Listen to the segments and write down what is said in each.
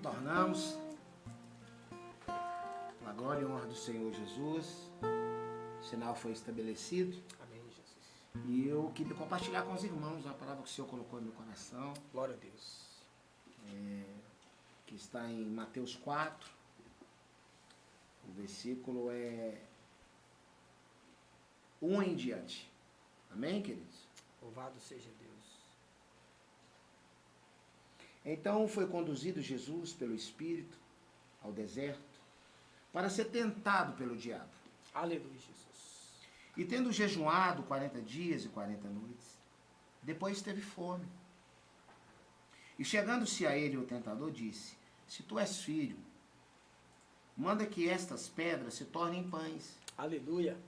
Retornamos. A glória e honra do Senhor Jesus. O sinal foi estabelecido. Amém, Jesus. E eu queria compartilhar com os irmãos a palavra que o Senhor colocou no meu coração, Glória a Deus. que está em Mateus 4. O versículo é 1 em diante. Amém, queridos? Louvado seja Deus. Então foi conduzido Jesus pelo Espírito ao deserto para ser tentado pelo diabo. Aleluia, Jesus. E tendo jejuado 40 dias e 40 noites, depois teve fome. E chegando-se a ele o tentador disse: Se tu és filho, manda que estas pedras se tornem pães. Aleluia.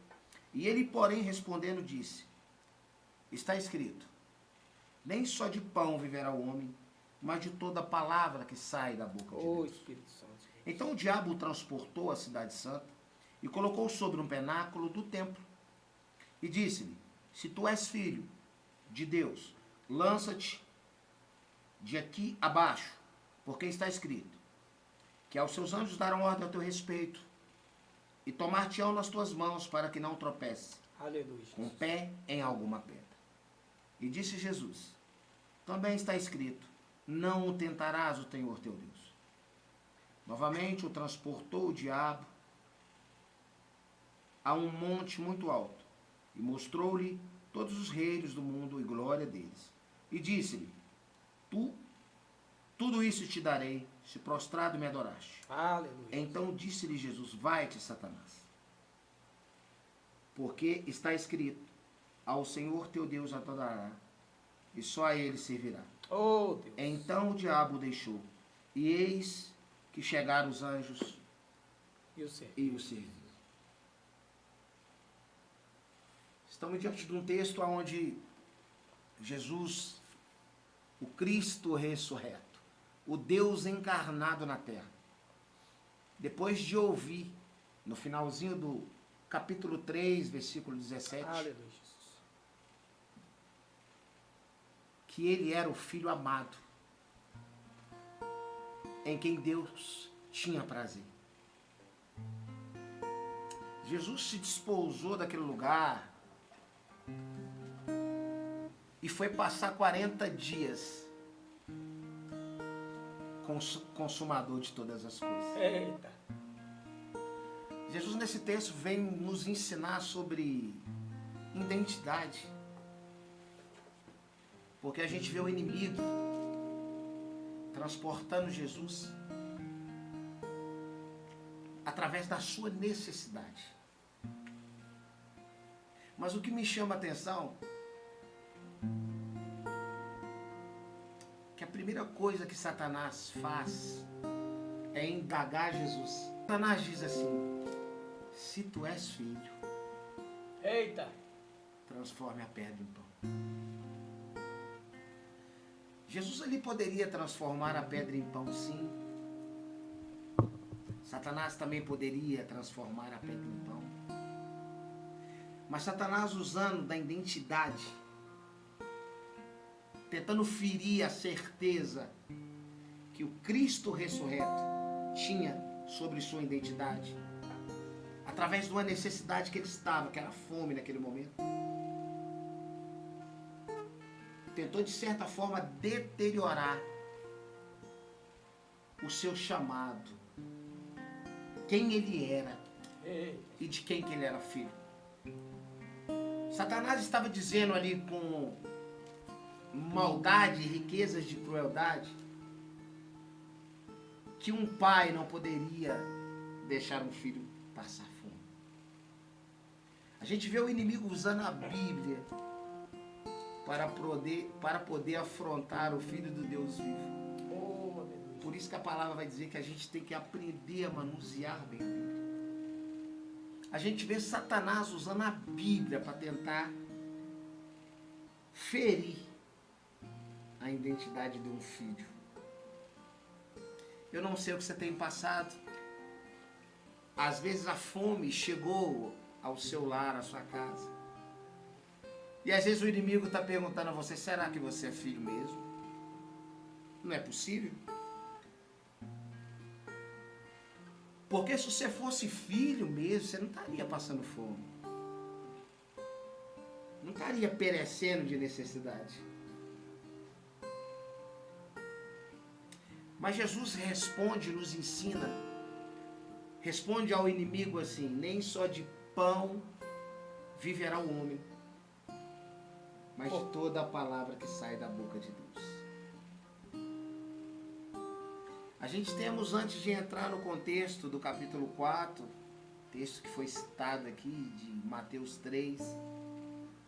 E ele, porém, respondendo, disse: Está escrito, nem só de pão viverá o homem, mas de toda a palavra que sai da boca de Ô Deus. Espírito Santo. Então o diabo o transportou à cidade santa e colocou sobre um penáculo do templo. E disse-lhe: Se tu és filho de Deus, lança-te de aqui abaixo, porque está escrito que aos seus anjos darão ordem ao teu respeito e tomar-te-ão nas tuas mãos para que não tropece Aleluia, com o Jesus. pé em alguma pedra. E disse Jesus: Também está escrito: Não o tentarás o Senhor teu Deus. Novamente o transportou o diabo a um monte muito alto e mostrou-lhe todos os reinos do mundo e glória deles. E disse-lhe: Tudo isso te darei, se prostrado me adoraste. Aleluia. Então disse-lhe Jesus: Vai-te, Satanás, porque está escrito: Ao Senhor teu Deus adorará, e só a ele servirá. Oh, Deus. Então o diabo o deixou, e eis que chegaram os anjos E o Senhor? e o serviram. Estamos diante de um texto onde Jesus, o Cristo ressurreto, o Deus encarnado na terra, depois de ouvir, no finalzinho do capítulo 3, versículo 17, Aleluia, Jesus. que ele era o Filho amado, em quem Deus tinha prazer. Jesus se despousou daquele lugar e foi passar 40 dias com o consumador de todas as coisas. Eita. Jesus nesse texto vem nos ensinar sobre identidade. Porque a gente vê o inimigo transportando Jesus através da sua necessidade. Mas o que me chama a atenção é que a primeira coisa que Satanás faz é indagar Jesus. Satanás diz assim: se tu és filho, Eita. transforme a pedra em pão. Jesus ali poderia transformar a pedra em pão, sim. Satanás também poderia transformar a pedra em pão. Mas Satanás, usando da identidade, tentando ferir a certeza que o Cristo ressurreto tinha sobre sua identidade, através de uma necessidade que ele estava, que era a fome naquele momento, tentou de certa forma deteriorar o seu chamado, quem ele era Eita. e de quem que ele era filho. Satanás estava dizendo ali com maldade e riquezas de crueldade que um pai não poderia deixar um filho passar fome. A gente vê o inimigo usando a Bíblia para poder afrontar o Filho do Deus vivo. Oh, aleluia. Por isso que a palavra vai dizer que a gente tem que aprender a manusear bem a Bíblia. A gente vê Satanás usando a Bíblia para tentar ferir a identidade de um filho. Eu não sei o que você tem passado. Às vezes a fome chegou ao seu lar, à sua casa. E às vezes o inimigo está perguntando a você: será que você é filho mesmo? Não é possível. Porque se você fosse filho mesmo, você não estaria passando fome. Não estaria perecendo de necessidade. Mas Jesus responde, nos ensina, responde ao inimigo assim: nem só de pão viverá o homem, mas de toda a palavra que sai da boca de Deus. A gente temos, antes de entrar no contexto do capítulo 4, texto que foi citado aqui, de Mateus 3,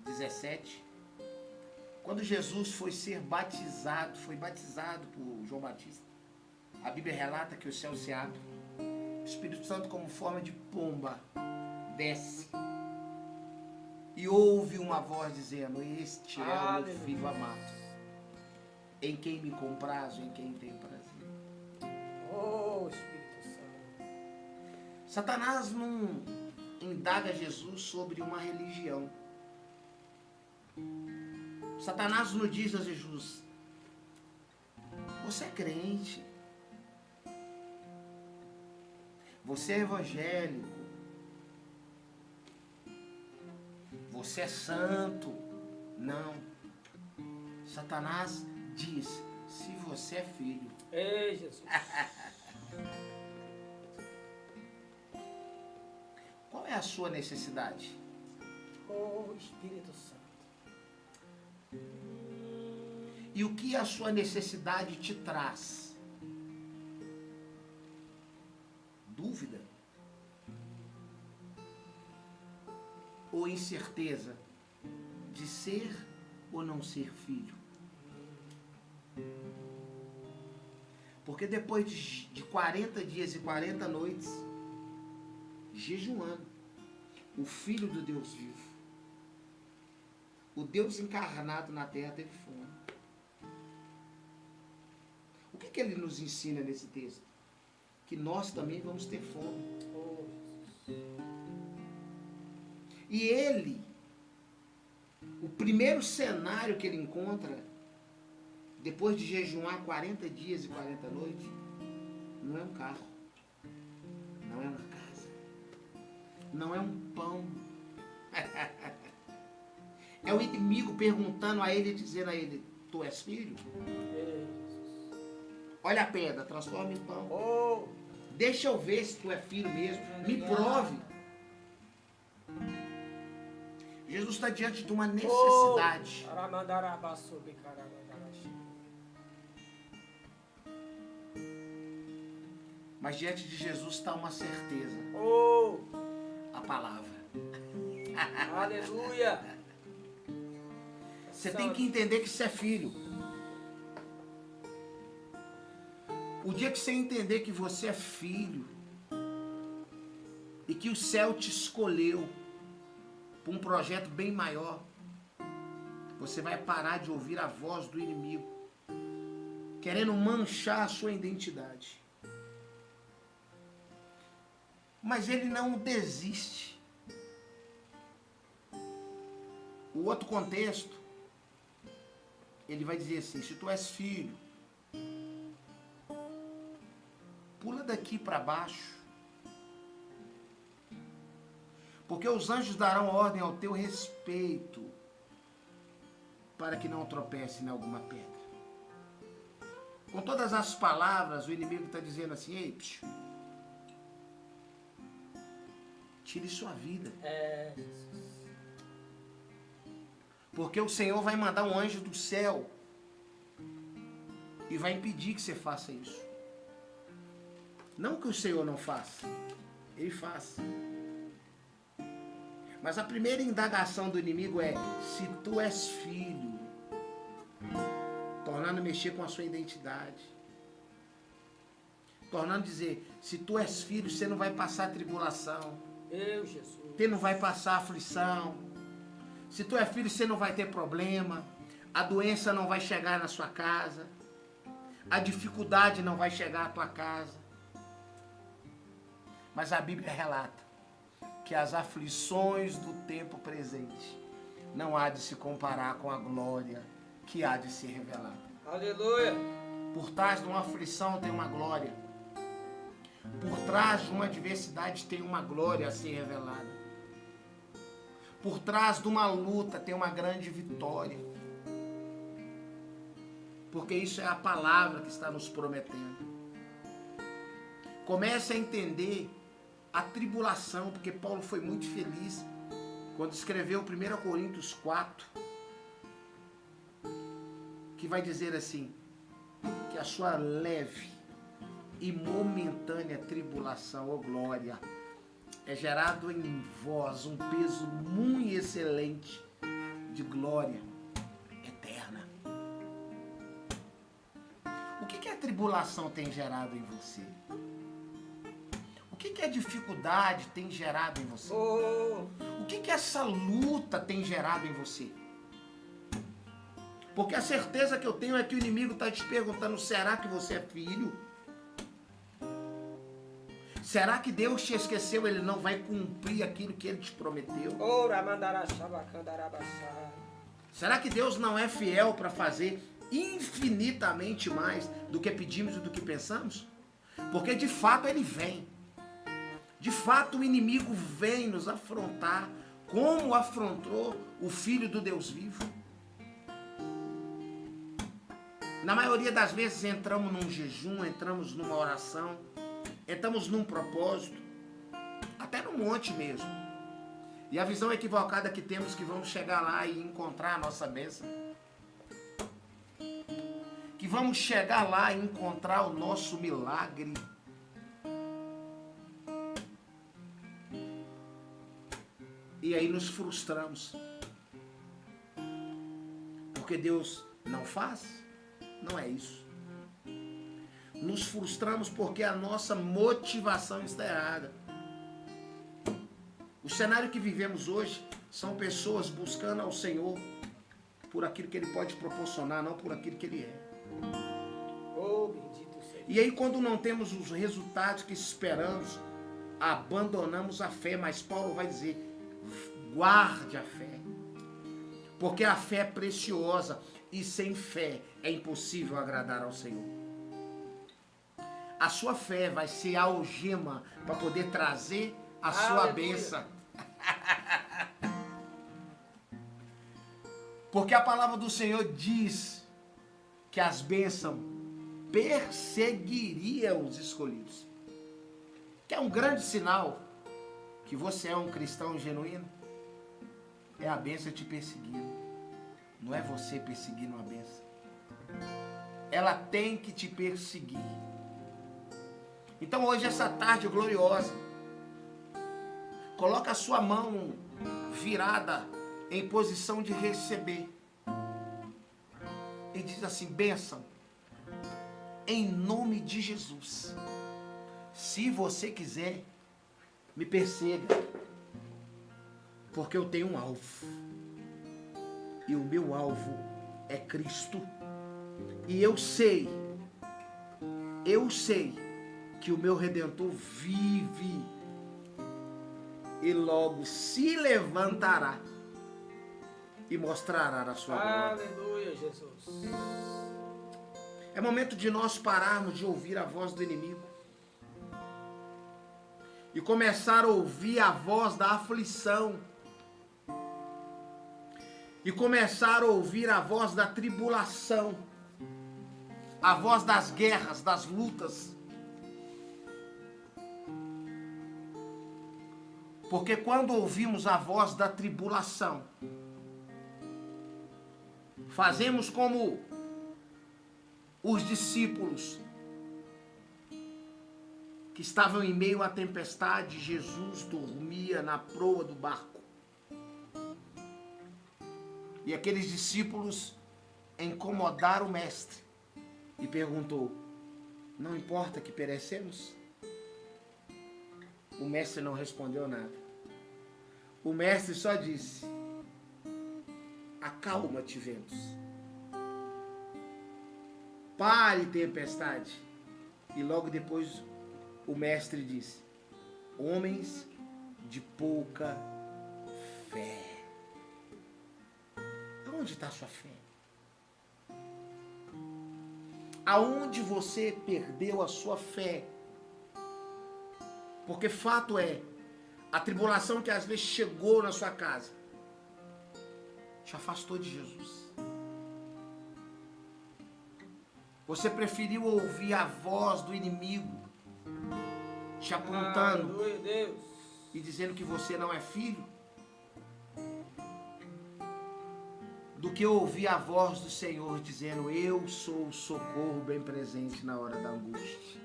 17, quando Jesus foi ser batizado, foi batizado por João Batista, a Bíblia relata que o céu se abre, o Espírito Santo, como forma de pomba, desce, e ouve uma voz dizendo: este é o meu filho amado, em quem me comprazo, em quem tenho prazer. Oh, Espírito Santo. Satanás não indaga Jesus sobre uma religião. Satanás não diz a Jesus: você é crente, você é evangélico, você é santo. Não. Satanás diz: se você é filho. Ei, Jesus. Qual é a sua necessidade? Oh, Espírito Santo. E o que a sua necessidade te traz? Dúvida? Ou incerteza de ser ou não ser filho? Porque depois de 40 dias e 40 noites, jejuando, o Filho do Deus vivo, o Deus encarnado na terra, teve fome. O que ele nos ensina nesse texto? Que nós também vamos ter fome. Oh, Jesus. E ele, o primeiro cenário que ele encontra, depois de jejuar 40 dias e 40 noites, não é um carro, não é uma casa, não é um pão. É o inimigo perguntando a ele, dizendo a ele: tu és filho? Ei, Jesus. Olha a pedra, transforma em pão. Oh, Deixa eu ver se tu é filho mesmo. Me prove. Jesus está diante de uma necessidade. Mas diante de Jesus está uma certeza. Oh, A palavra. aleluia. Você tem que entender que você é filho. O dia que você entender que você é filho e que o céu te escolheu para um projeto bem maior, você vai parar de ouvir a voz do inimigo querendo manchar a sua identidade. Mas ele não desiste. O outro contexto, ele vai dizer assim: se tu és filho, pula daqui para baixo, porque os anjos darão ordem ao teu respeito, para que não tropece em alguma pedra. Com todas as palavras, o inimigo está dizendo assim: ei, psiu, tire sua vida. É, Jesus. Porque o Senhor vai mandar um anjo do céu e vai impedir que você faça isso. Não que o Senhor não faça, Ele faz. Mas a primeira indagação do inimigo é: se tu és filho, tornando a mexer com a sua identidade, tornando a dizer: se tu és filho, você não vai passar tribulação, Eu, Jesus. você não vai passar aflição. Se tu é filho, você não vai ter problema. A doença não vai chegar na sua casa. A dificuldade não vai chegar à tua casa. Mas a Bíblia relata que as aflições do tempo presente não há de se comparar com a glória que há de se revelar. Aleluia. Por trás de uma aflição tem uma glória. Por trás de uma adversidade tem uma glória a ser revelada. Por trás de uma luta tem uma grande vitória. Porque isso é a palavra que está nos prometendo. Comece a entender a tribulação, porque Paulo foi muito feliz quando escreveu 1 Coríntios 4, que vai dizer assim, que a sua leve e momentânea tribulação, ou glória, é gerado em vós um peso muito excelente de glória eterna. O que a tribulação tem gerado em você? O que a dificuldade tem gerado em você? O que essa luta tem gerado em você? Porque a certeza que eu tenho é que o inimigo está te perguntando, será que você é filho? Será que Deus te esqueceu? Ele não vai cumprir aquilo que Ele te prometeu? Será que Deus não é fiel para fazer infinitamente mais do que pedimos e do que pensamos? Porque de fato Ele vem. De fato o inimigo vem nos afrontar, como afrontou o Filho do Deus vivo. Na maioria das vezes entramos num jejum, entramos numa oração, entramos num propósito, até no monte mesmo. E a visão equivocada que temos que vamos chegar lá e encontrar a nossa bênção. Que vamos chegar lá e encontrar o nosso milagre. E aí nos frustramos. Porque Deus não faz? Não é isso. Nos frustramos porque a nossa motivação está errada. O cenário que vivemos hoje são pessoas buscando ao Senhor por aquilo que Ele pode proporcionar, não por aquilo que Ele é. Oh, bendito seja. E aí quando não temos os resultados que esperamos, abandonamos a fé. Mas Paulo vai dizer, guarde a fé. Porque a fé é preciosa e sem fé é impossível agradar ao Senhor. A sua fé vai ser a algema para poder trazer a sua bênção. Porque a palavra do Senhor diz que as bênçãos perseguiriam os escolhidos. Que é um grande sinal que você é um cristão genuíno. É a bênção te perseguindo. Não é você perseguindo a bênção. Ela tem que te perseguir. Então hoje, essa tarde gloriosa, coloca a sua mão virada em posição de receber. E diz assim, bênção, em nome de Jesus. Se você quiser, me persegue. Porque eu tenho um alvo. E o meu alvo é Cristo. E eu sei que o meu Redentor vive e logo se levantará e mostrará a sua glória. Aleluia, Jesus. É momento de nós pararmos de ouvir a voz do inimigo e começar a ouvir a voz da aflição e começar a ouvir a voz da tribulação, a voz das guerras, das lutas. Porque quando ouvimos a voz da tribulação, fazemos como os discípulos que estavam em meio à tempestade. Jesus dormia na proa do barco. E aqueles discípulos incomodaram o mestre e perguntou, não importa que perecemos? O mestre não respondeu nada. O mestre só disse, acalma-te, ventos. Pare, tempestade. E logo depois o mestre disse, homens de pouca fé. Aonde está a sua fé? Aonde você perdeu a sua fé? Porque fato é, a tribulação que às vezes chegou na sua casa te afastou de Jesus. Você preferiu ouvir a voz do inimigo te apontando Aleluia, Deus. e dizendo que você não é filho, do que ouvir a voz do Senhor dizendo: eu sou o socorro bem presente na hora da angústia.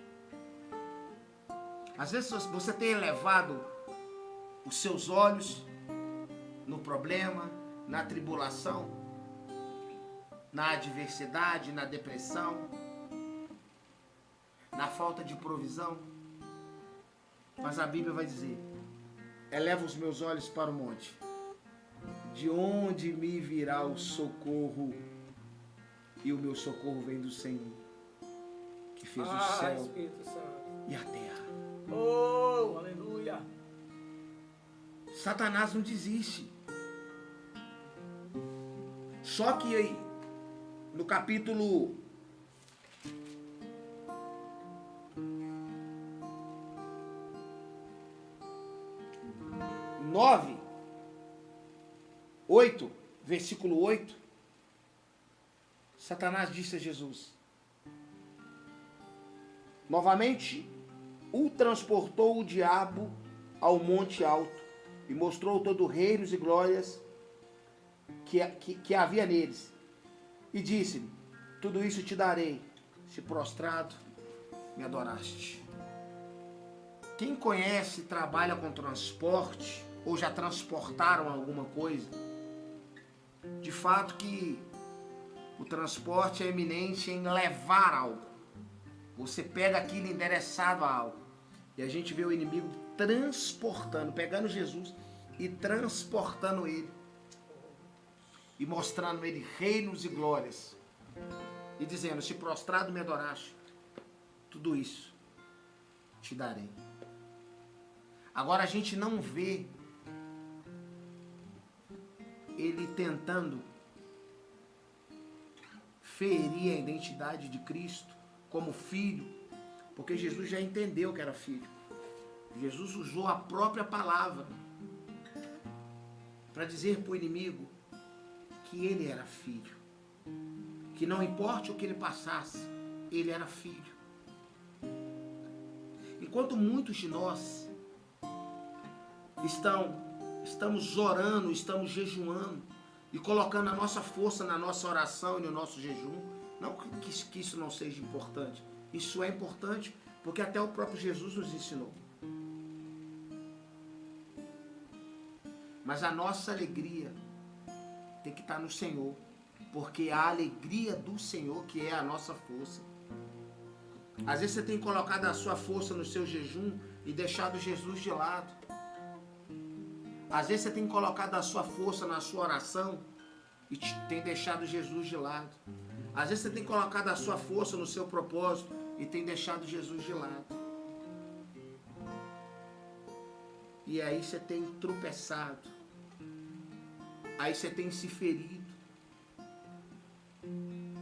Às vezes você tem elevado os seus olhos no problema, na tribulação, na adversidade, na depressão, na falta de provisão. Mas a Bíblia vai dizer: eleva os meus olhos para o monte, de onde me virá o socorro? E o meu socorro vem do Senhor, que fez o céu Espírito Santo. e a terra. Oh, aleluia. Satanás não desiste. Só que aí, no capítulo 9, 8, versículo 8, Satanás disse a Jesus: novamente o transportou o diabo ao monte alto e mostrou todo reinos e glórias que havia neles. E disse-lhe: tudo isso te darei, se prostrado me adoraste. Quem conhece, trabalha com transporte, ou já transportaram alguma coisa, de fato que o transporte é eminente em levar algo. Você pega aquilo endereçado a algo. E a gente vê o inimigo transportando, pegando Jesus e transportando ele. E mostrando ele reinos e glórias. E dizendo: se prostrado me adoraste, tudo isso te darei. Agora a gente não vê ele tentando ferir a identidade de Cristo como filho, porque Jesus já entendeu que era filho. Jesus usou a própria palavra para dizer para o inimigo que ele era filho, que não importe o que ele passasse, ele era filho. Enquanto muitos de nós estamos orando, estamos jejuando e colocando a nossa força na nossa oração e no nosso jejum, não que isso não seja importante, isso é importante porque até o próprio Jesus nos ensinou. Mas a nossa alegria tem que estar no Senhor, porque a alegria do Senhor que é a nossa força. Às vezes você tem colocado a sua força no seu jejum e deixado Jesus de lado. Às vezes você tem colocado a sua força na sua oração e tem deixado Jesus de lado. Às vezes você tem colocado a sua força no seu propósito e tem deixado Jesus de lado. E aí você tem tropeçado. Aí você tem se ferido.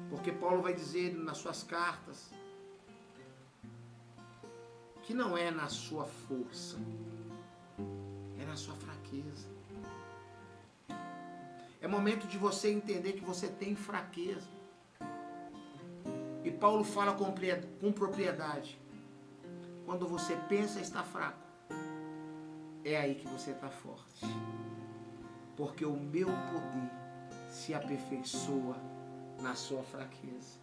Porque Paulo vai dizer nas suas cartas que não é na sua força, é na sua fraqueza. É momento de você entender que você tem fraqueza. E Paulo fala com propriedade: quando você pensa estar fraco, é aí que você está forte. Porque o meu poder se aperfeiçoa na sua fraqueza.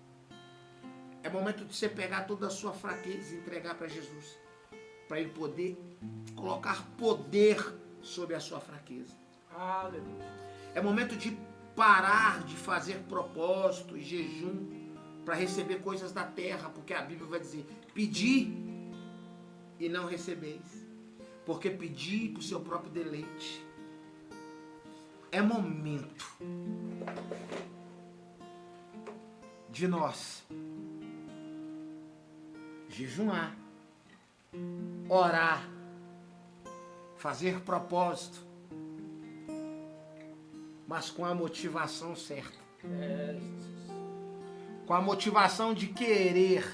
É momento de você pegar toda a sua fraqueza e entregar para Jesus, para Ele poder colocar poder sobre a sua fraqueza. Aleluia. É momento de parar de fazer propósito e jejum para receber coisas da terra, porque a Bíblia vai dizer: pedi e não recebeis, porque pedi para o seu próprio deleite. É momento de nós jejuar, orar, fazer propósito, mas com a motivação certa. Jesus. Com a motivação de querer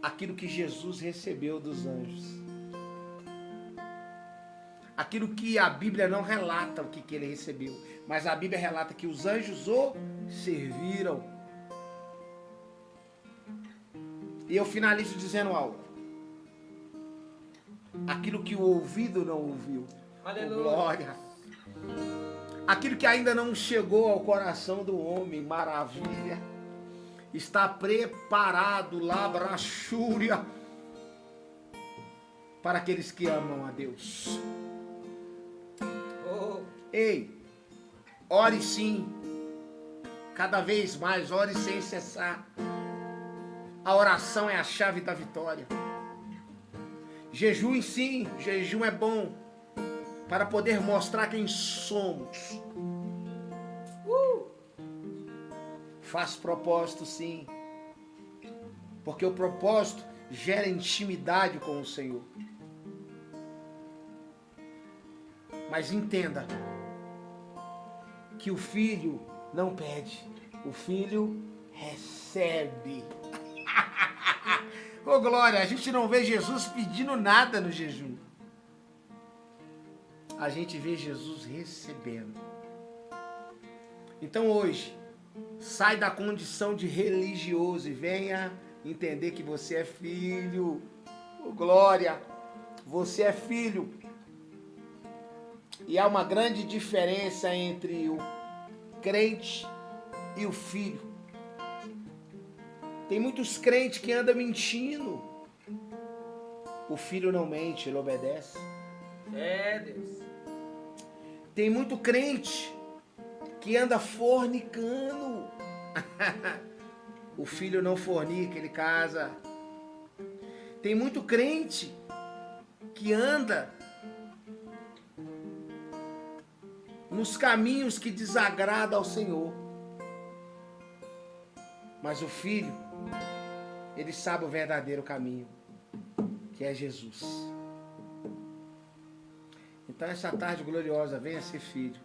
aquilo que Jesus recebeu dos anjos. Aquilo que a Bíblia não relata o que ele recebeu, mas a Bíblia relata que os anjos o serviram. E eu finalizo dizendo algo. Aquilo que o ouvido não ouviu. Aleluia. Oh, glória. Aquilo que ainda não chegou ao coração do homem, maravilha. Está preparado, labrachúria, para aqueles que amam a Deus. Oh, Ei, ore sim, cada vez mais, ore sem cessar. A oração é a chave da vitória. Jejum sim, jejum é bom, para poder mostrar quem somos. Faz propósito sim, porque o propósito gera intimidade com o Senhor. Mas entenda que o filho não pede, o filho recebe. Ô glória, a gente não vê Jesus pedindo nada no jejum. A gente vê Jesus recebendo. Então hoje, sai da condição de religioso e venha entender que você é filho. Ô glória, você é filho. E há uma grande diferença entre o crente e o filho. Tem muitos crentes que andam mentindo. O filho não mente, ele obedece. é Deus. Tem muito crente que anda fornicando. O filho não fornica, ele casa. Tem muito crente que anda nos caminhos que desagradam ao Senhor. Mas o filho, ele sabe o verdadeiro caminho, que é Jesus. Então essa tarde gloriosa, venha ser filho.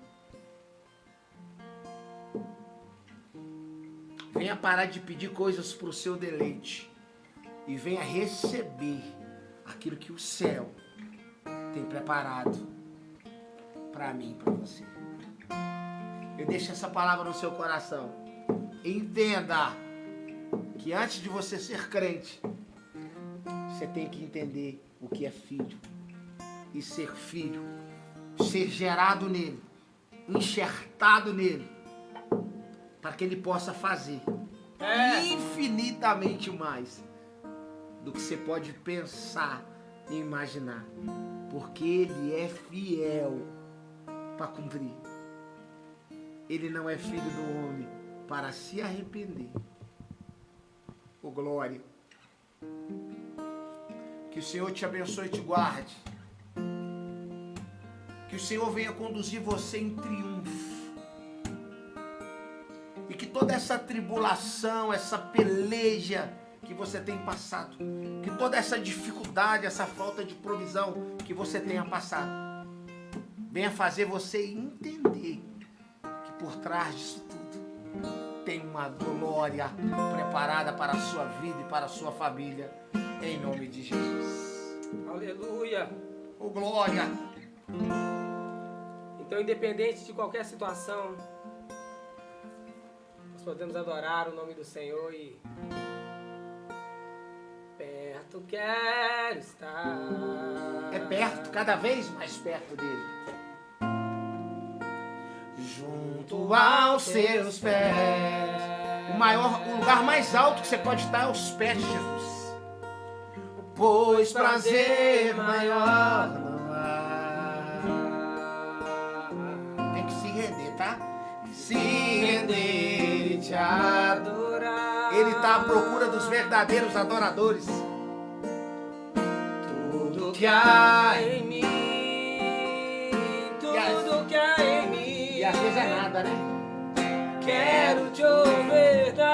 Venha parar de pedir coisas para o seu deleite. E venha receber aquilo que o céu tem preparado para mim e para você. Eu deixo essa palavra no seu coração. Entenda que antes de você ser crente, você tem que entender o que é filho. E ser filho, ser gerado nele, enxertado nele, para que ele possa fazer infinitamente mais do que você pode pensar e imaginar. Porque ele é fiel para cumprir. Ele não é filho do homem para se arrepender. Ô glória. Que o Senhor te abençoe e te guarde. Que o Senhor venha conduzir você em triunfo. E que toda essa tribulação, essa peleja que você tem passado, que toda essa dificuldade, essa falta de provisão que você tenha passado, venha fazer você entender que por trás disso tudo tem uma glória preparada para a sua vida e para a sua família, em nome de Jesus. Aleluia. Ô glória! Então, independente de qualquer situação, nós podemos adorar o nome do Senhor e perto quero estar. É perto, cada vez mais perto dele. Junto aos seus pés. O lugar mais alto que você pode estar é aos pés de Jesus. Pois prazer maior não há. Tem que se render, tá? Se render e te adorar. Ele está à procura dos verdadeiros adoradores. Tudo que há em mim, tudo que há em mim, e às vezes é nada, né? quero te ofertar.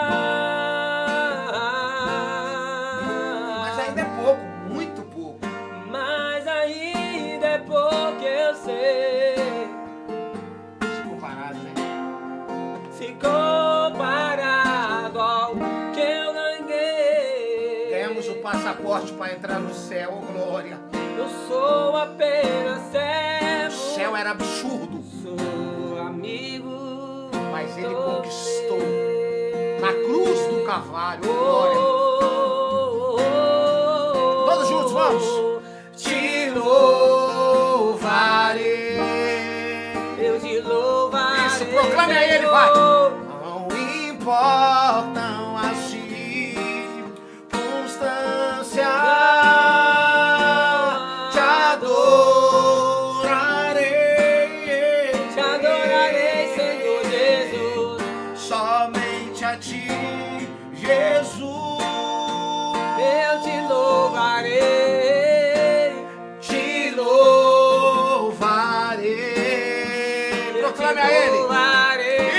Mas ainda é pouco, muito pouco. Mas ainda é pouco, eu sei. Se comparado, né? Se comparado ao que eu ganhei. Ganhamos o passaporte para entrar no céu, oh glória. Eu sou apenas O servo. céu era absurdo, Sou amigo. mas ele do conquistou teu. na cruz do Calvário, oh glória. Todos juntos, vamos. Te louvarei. Eu te louvarei. Isso, proclame a ele, vai. Não importam as circunstâncias, te adorarei. Te adorarei, Senhor Jesus. Somente a ti, Jesus. Eu te louvarei. Te louvarei. Proclame a ele.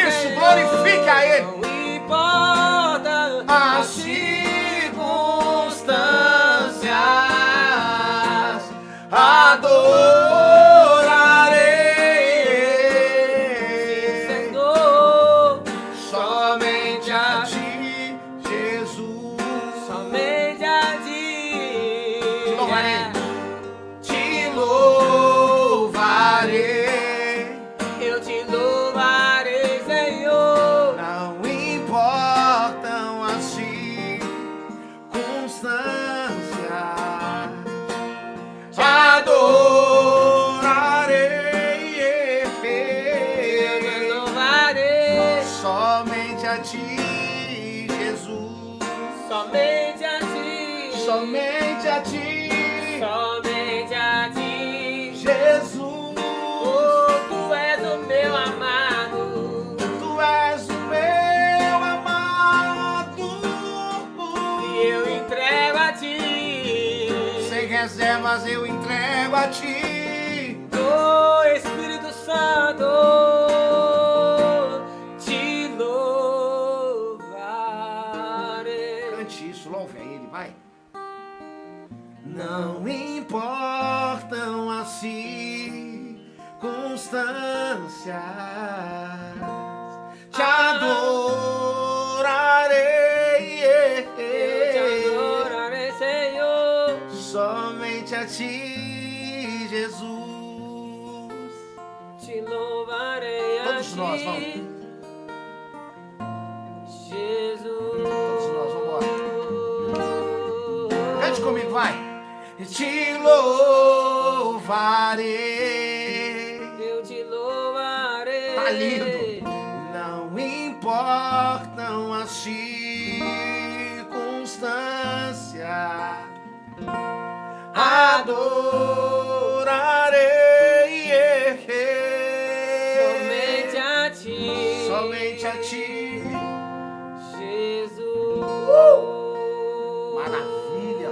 Isso, Senhor. glorifique a ele. Não importa As circunstâncias, adorarei. Senhor. Somente a ti, Jesus. Somente a ti. Te louvarei. Te louvarei. Eu te louvarei, Senhor. Não importam as circunstâncias, te adorarei. Eu te louvarei. Somente a ti, Jesus. Somente a ti. Somente a ti, Somente a ti. Jesus. Oh, tu és o meu amado. Tu és o meu amado. E eu entrego a ti. Sem reservas eu entrego a ti. Oh, Espírito Santo, te louvarei. Cante isso, louve a ele, vai. Não importam as circunstâncias, te adorarei. Eu te adorarei, Senhor. Somente a ti, Jesus. Te louvarei a Todos ti. nós, vamos. Jesus. Todos nós, vambora. Cante comigo, vai. Te louvarei. Eu te louvarei. Tá lindo. Não importam as circunstâncias, adorarei. Somente a ti. Somente a ti. Jesus. Maravilha.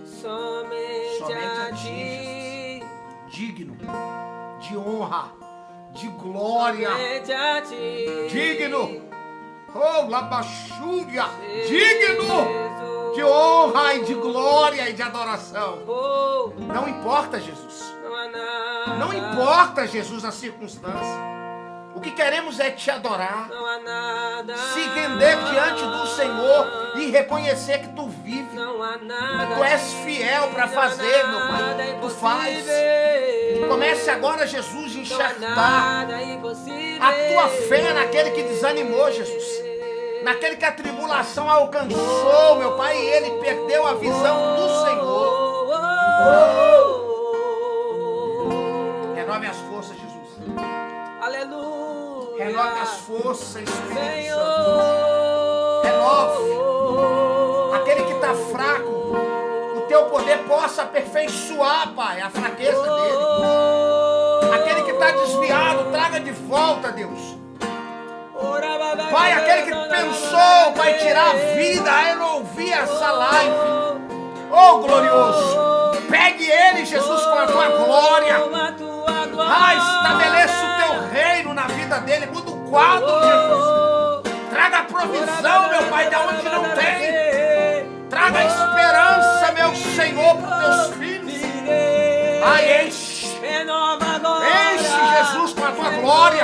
Somente a ti. Digno de honra, de glória. Somente a ti. Digno. Oh, labachúria. Digno Jesus. de honra e de glória e de adoração. Oh, Não importa, Jesus. não há nada. Não importa, Jesus, a circunstância. O que queremos é te adorar. Não há nada. Se render diante do Senhor e reconhecer que tu vive. Não há nada. Tu és fiel para fazer, meu Pai. Tu faz. Comece agora, Jesus, a enxertar a tua fé naquele que desanimou, Jesus. Naquele que a tribulação alcançou, meu Pai, e ele perdeu a visão do Senhor. Renove as forças, Jesus. Aleluia. Renove as forças, Espírito Santo. Senhor. Renove. Aquele que está fraco, o teu poder possa aperfeiçoar, Pai, a fraqueza dele. Aquele que está desviado, traga de volta, Deus. Pai, aquele que pensou, Pai, tirar a vida, ele ouvir essa live. Oh, glorioso. Pegue ele, Jesus, com a tua glória. Estabeleça o teu reino na vida dele. Muda o quadro, Jesus. Traga provisão, meu Pai, de onde não tem. Traga esperança, meu Senhor, para os teus filhos. Enche. Enche, Jesus, com a tua glória.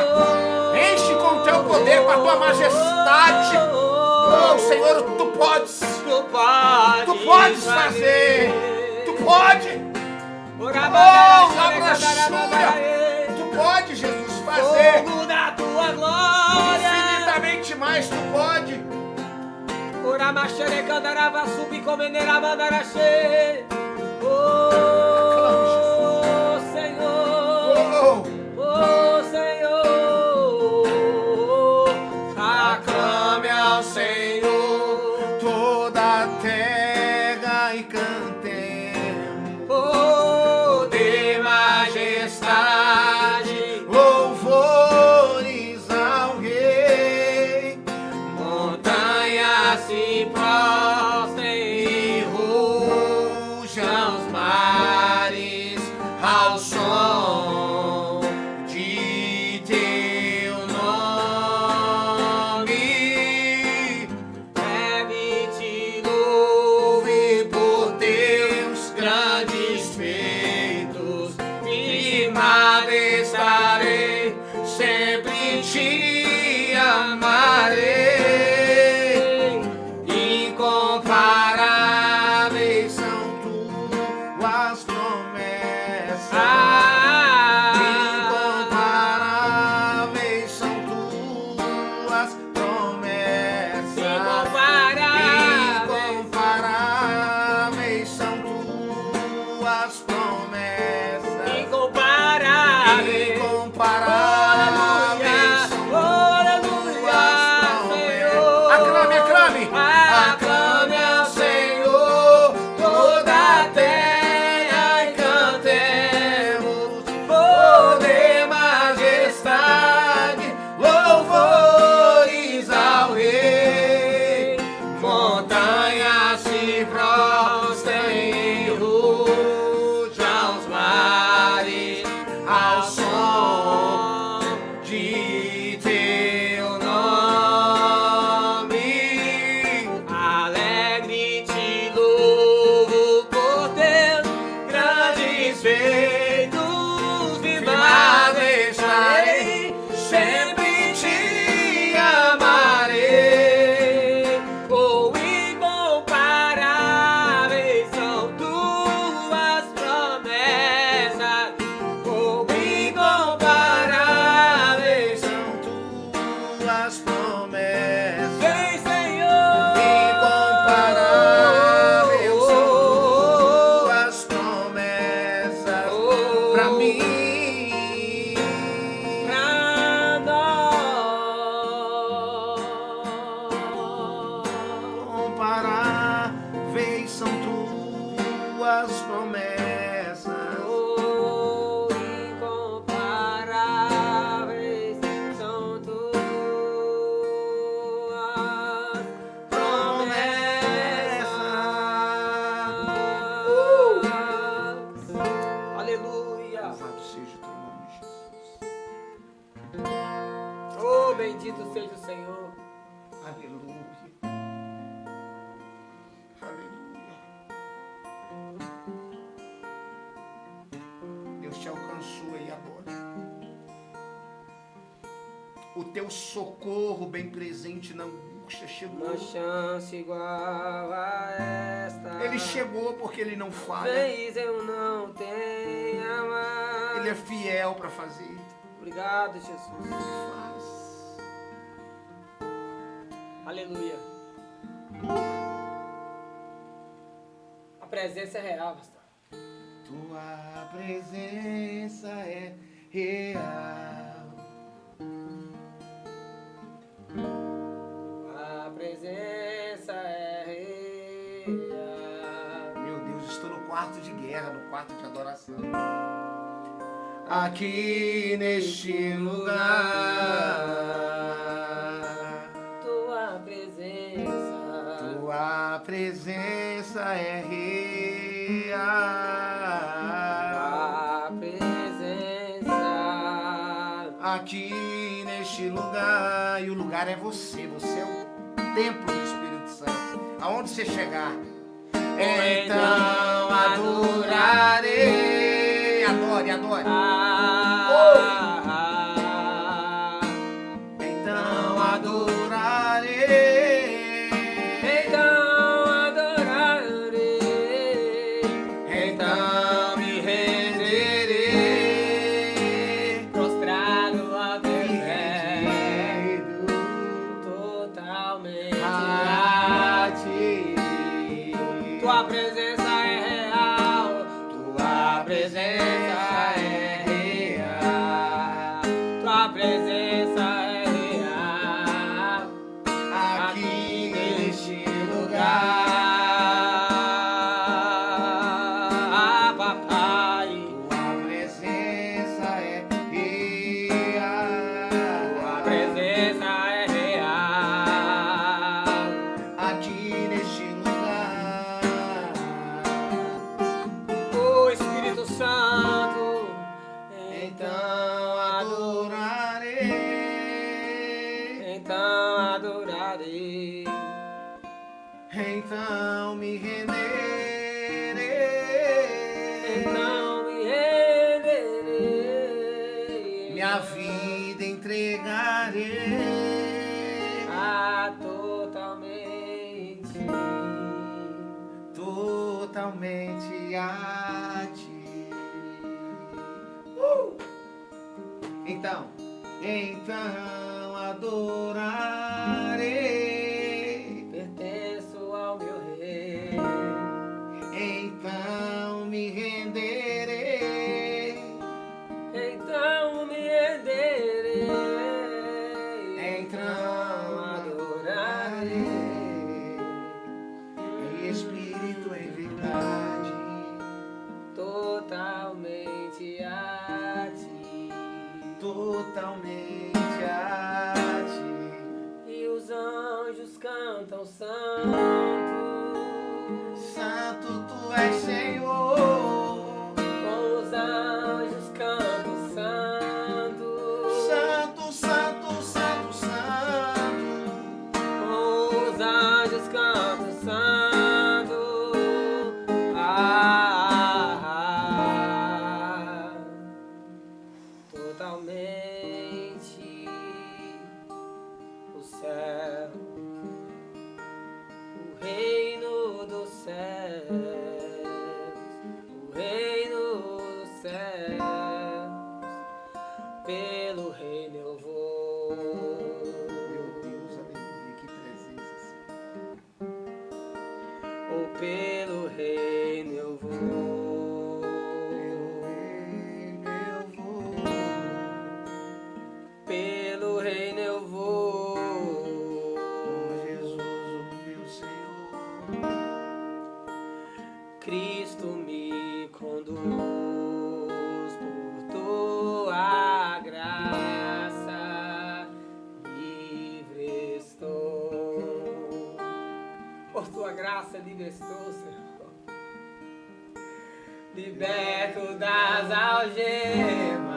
Enche com o teu poder, com a tua majestade. Oh, Senhor, tu podes. pode. Tu podes fazer. Tu pode. Oh, tu pode, Jesus, fazer. Fogo da tua glória. Infinitamente mais tu pode. Ora machere candarava subi comenera mandarache. Oh, Senhor. Oh, Senhor. Aclame ao Senhor toda a terra e cantemos. Poder, majestade, Louvores ao Rei. montanhas se prostrem E rujam os mares ao som de teu nome. deve te louvar Louve por teus grandes feitos. Firmado estarei, sempre te amarei. Incomparáveis são tuas promessas. Incomparáveis são tuas promessas. Incomparáveis são tuas promessas. Incomparável. Incomparáveis são Aleluia, Senhor. Aclame, aclame. Aclame ao Senhor toda a terra e cantemos. Poder, majestade, louvores ao Rei. Montanhas se prostrem e rujam os mares ao som de teu nome. Alegre te louvo por teus grandes feitos. Firmado estarei, sempre te amarei. Oh, incomparáveis são tuas promessas. Oh, Incomparáveis são tuas promessas. vem, Senhor. Incomparáveis são tuas promessas pra mim. Pra nós. Incomparáveis são tuas promessas. Oh, incomparáveis são tuas promessas. Aleluia. Louvado seja o teu nome, Jesus. Oh, bendito seja o Senhor. Aleluia. Aleluia. Deus te alcançou aí agora. O teu socorro bem presente na angústia chegou. Uma chance igual a esta. Ele chegou porque ele não falha. Vez eu não tenha mais. Ele é fiel para fazer. Obrigado, Jesus. Ele faz. Aleluia. A presença é real, pastor. Tua presença é real. A presença é real. Meu Deus, estou no quarto de guerra, no quarto de adoração. Aqui neste lugar, Tua presença. tua presença é real. A presença. Aqui neste lugar, e o lugar é você é o templo do Espírito Santo. Aonde você chegar, então adorarei. Adore, adore. Então adorarei. Então presença é real, tua presença é real, tua presença é real, aqui neste lugar, papai. Tua presença é real. Tua presença é real, Aqui neste lugar. o Espírito Santo, Então adorarei. então adorarei, Então me renderei. então me renderei, Minha vida entregarei. Totalmente a ti. Então adorarei. pertenço ao meu rei, Então me renderei. então me renderei, Então adorarei. Em espírito, em verdade. Totalmente a ti, Totalmente a ti. e os anjos cantam santo, Santo tu és, Senhor. com os anjos cantam santo, Santo, santo, santo, santo. com os anjos cantam santo, totalmente o céu, o reino dos céus, o reino dos céus, pelo reino eu vou. Meu Deus, aleluia, que presença, Senhor. Ou pelo reino eu vou, pelo reino eu vou, Jesus, o meu Senhor. Cristo me conduz por tua graça, livre estou, por tua graça livre estou, Senhor. Liberto das algemas,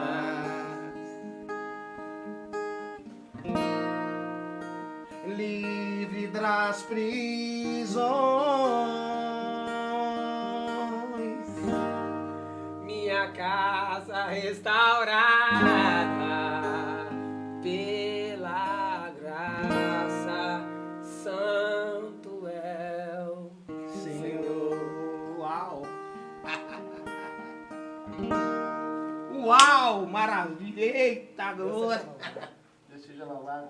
Livre das prisões. minha casa restaurada pela graça, santo é o Senhor. Uau! Uau! Maravilha! Eita, glória! Deus seja louvado.